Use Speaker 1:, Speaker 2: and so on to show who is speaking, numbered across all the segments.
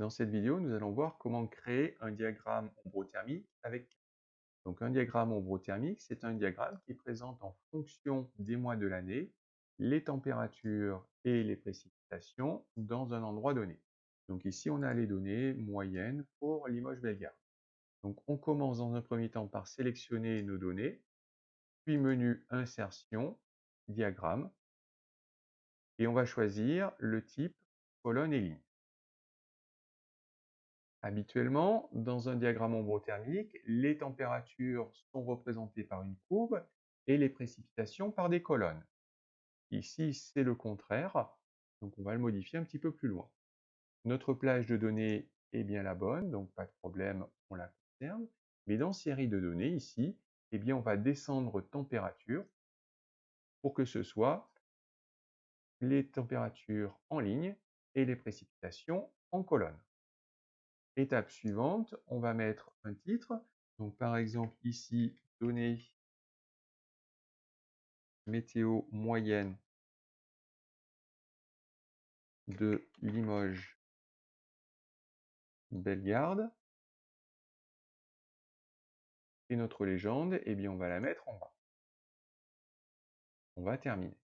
Speaker 1: Dans cette vidéo, nous allons voir comment créer un diagramme ombrothermique avec. Donc un diagramme ombrothermique, c'est un diagramme qui présente en fonction des mois de l'année les températures et les précipitations dans un endroit donné. Donc ici, on a les données moyennes pour Limoges-Bellegarde. Donc on commence dans un premier temps par sélectionner nos données, puis menu Insertion, Diagramme, et on va choisir le type colonne et ligne. Habituellement, dans un diagramme ombrothermique, les températures sont représentées par une courbe et les précipitations par des colonnes. Ici, c'est le contraire, donc on va le modifier un petit peu plus loin. Notre plage de données est bien la bonne, donc pas de problème, on la conserve. Mais dans série de données, ici, eh bien, on va descendre température pour que ce soit les températures en ligne et les précipitations en colonne. Étape suivante, on va mettre un titre. Donc par exemple ici, données météo moyenne de Limoges-Bellegarde. Et notre légende, eh bien on va la mettre en bas. On va terminer.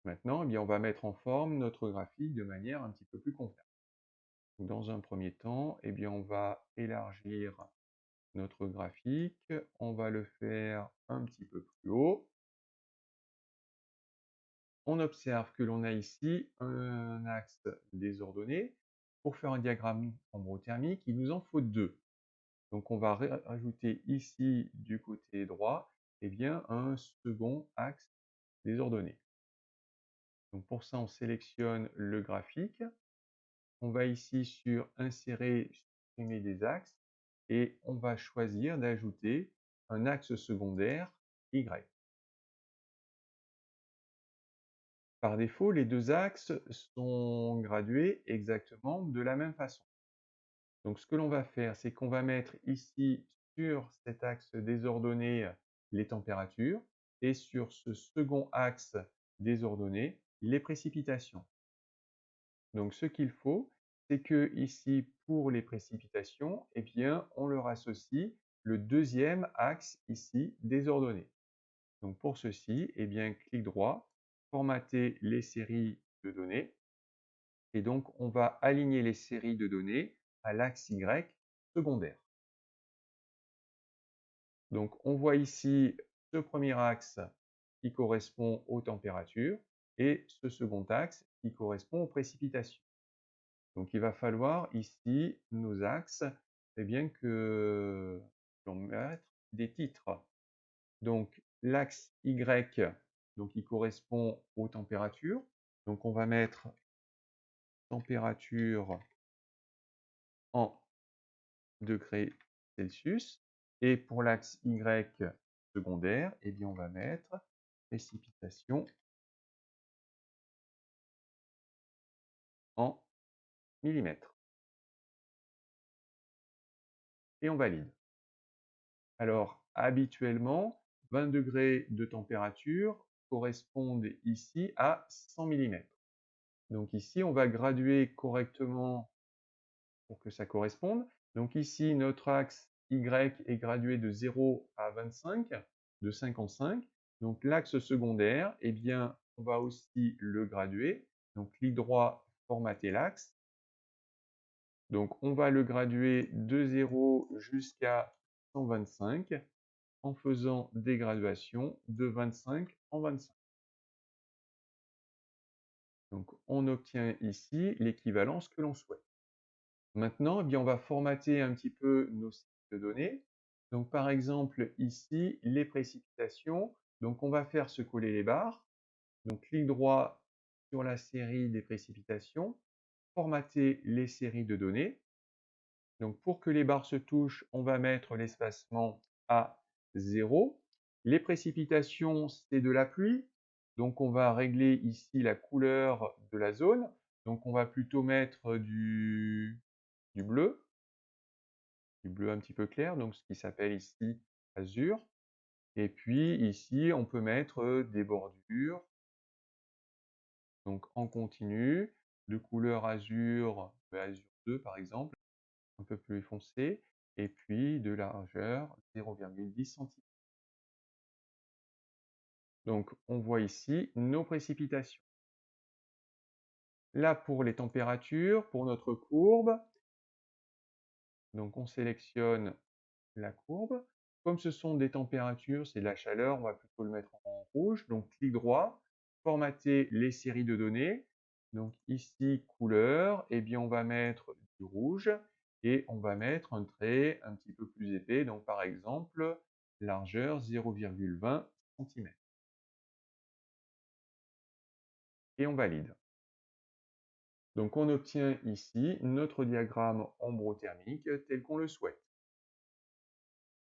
Speaker 1: Maintenant, eh bien, on va mettre en forme notre graphique de manière un petit peu plus convenable. Dans un premier temps, eh bien, on va élargir notre graphique. On va le faire un petit peu plus haut. On observe que l'on a ici un axe désordonné. Pour faire un diagramme ombrothermique, il nous en faut deux. Donc on va rajouter ici du côté droit eh bien, un second axe désordonné. Donc pour ça, on sélectionne le graphique. On va ici sur Insérer, supprimer des axes et on va choisir d'ajouter un axe secondaire Y. Par défaut, les deux axes sont gradués exactement de la même façon. Donc ce que l'on va faire, c'est qu'on va mettre ici sur cet axe désordonné les températures et sur ce second axe désordonné les précipitations. Donc ce qu'il faut, c'est que ici pour les précipitations, eh bien, on leur associe le deuxième axe ici désordonné. Donc pour ceci, eh bien, clic droit, formater les séries de données. Et donc, on va aligner les séries de données à l'axe Y secondaire. Donc, on voit ici ce premier axe qui correspond aux températures et ce second axe qui correspond aux précipitations. Donc, il va falloir ici, nos axes, eh bien que l'on mette des titres. Donc, l'axe Y, donc, il correspond aux températures. Donc, on va mettre température en degrés Celsius. Et pour l'axe Y secondaire, eh bien, on va mettre précipitation en millimètres. Et on valide. Alors, habituellement, 20 degrés de température correspondent ici à 100 mm. Donc ici, on va graduer correctement pour que ça corresponde. Donc ici, notre axe Y est gradué de 0 à 25, de 55. Donc l'axe secondaire, eh bien, on va aussi le graduer. Donc clic droit, formater l'axe. Donc on va le graduer de 0 jusqu'à 125 en faisant des graduations de 25 en 25. Donc on obtient ici l'équivalence que l'on souhaite. Maintenant, eh bien, on va formater un petit peu nos sites de données. Donc, par exemple, ici, les précipitations. Donc, on va faire se coller les barres. Donc, clic droit sur la série des précipitations, formater les séries de données. Donc, pour que les barres se touchent, on va mettre l'espacement à 0. Les précipitations, c'est de la pluie. Donc, on va régler ici la couleur de la zone. Donc, on va plutôt mettre du bleu un petit peu clair, donc ce qui s'appelle ici azur. Et puis ici, on peut mettre des bordures, donc en continu. de couleur azur, azur 2 par exemple, un peu plus foncé, et puis de largeur 0,10 cm. Donc on voit ici nos précipitations. Là pour les températures, pour notre courbe, donc on sélectionne la courbe. Comme ce sont des températures, c'est de la chaleur, on va plutôt le mettre en rouge. Donc clic droit, formater les séries de données. Donc ici, couleur, et bien on va mettre du rouge et on va mettre un trait un petit peu plus épais. Donc par exemple, largeur 0,20 cm. Et on valide. Donc on obtient ici notre diagramme ombrothermique tel qu'on le souhaite.